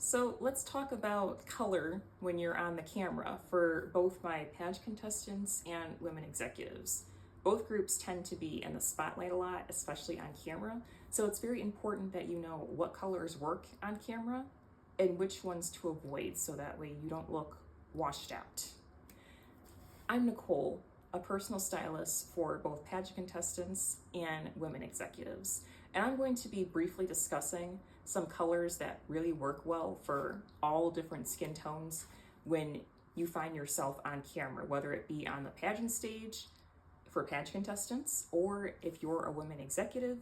So let's talk about color when you're on the camera for both my pageant contestants and women executives. Both groups tend to be in the spotlight a lot, especially on camera. So it's very important that you know what colors work on camera and which ones to avoid so that way you don't look washed out. I'm Nicole, a personal stylist for both pageant contestants and women executives. And I'm going to be briefly discussing some colors that really work well for all different skin tones when you find yourself on camera, whether it be on the pageant stage for pageant contestants, or if you're a women executive,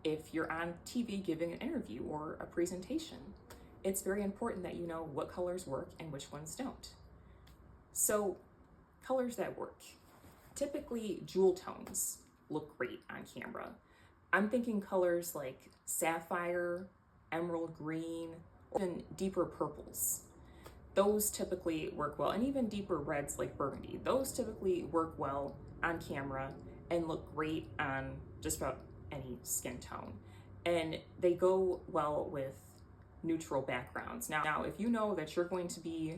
if you're on TV giving an interview or a presentation. It's very important that you know what colors work and which ones don't. So, colors that work. Typically, jewel tones look great on camera. I'm thinking colors like sapphire, emerald green, or even deeper purples. Those typically work well, and even deeper reds like burgundy. Those typically work well on camera and look great on just about any skin tone. And they go well with neutral backgrounds. Now, if you know that you're going to be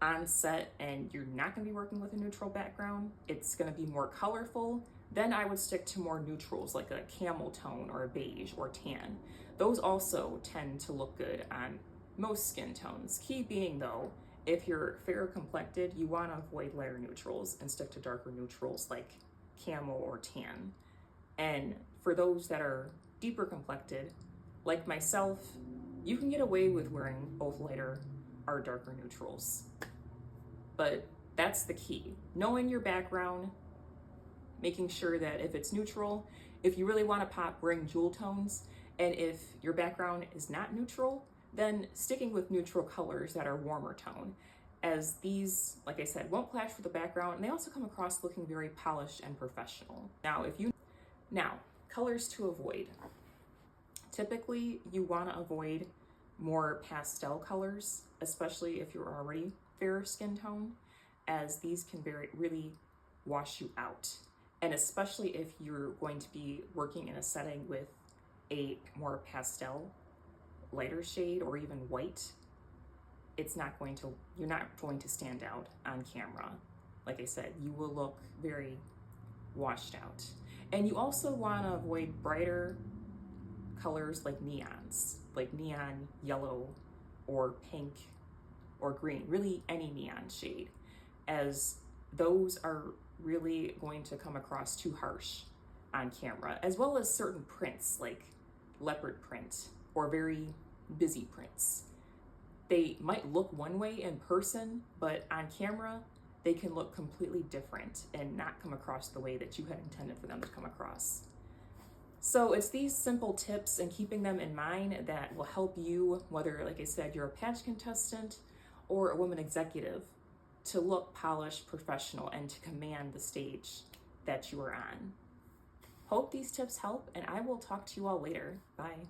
on set and you're not going to be working with a neutral background, it's going to be more colorful, then I would stick to more neutrals like a camel tone or a beige or tan. Those also tend to look good on most skin tones. Key being though, if you're fair complected, you want to avoid lighter neutrals and stick to darker neutrals like camel or tan. And for those that are deeper complected, like myself, you can get away with wearing both lighter or darker neutrals. But that's the key. Knowing your background, making sure that if it's neutral, if you really want to pop, bring jewel tones, and if your background is not neutral, then sticking with neutral colors that are warmer tone, as these, like I said, won't clash with the background, and they also come across looking very polished and professional. Now, colors to avoid. Typically, you want to avoid more pastel colors, especially if you're already fair skin tone, as these can really wash you out. And especially if you're going to be working in a setting with a more pastel, lighter shade, or even white, you're not going to stand out on camera. Like I said, you will look very washed out. And you also want to avoid brighter colors like neons, like neon yellow or pink or green, really any neon shade, as those are really going to come across too harsh on camera, as well as certain prints like leopard print or very busy prints. They might look one way in person, but on camera, they can look completely different and not come across the way that you had intended for them to come across. So it's these simple tips and keeping them in mind that will help you, whether, like I said, you're a pageant contestant or a woman executive, to look polished, professional, and to command the stage that you are on. Hope these tips help, and I will talk to you all later. Bye.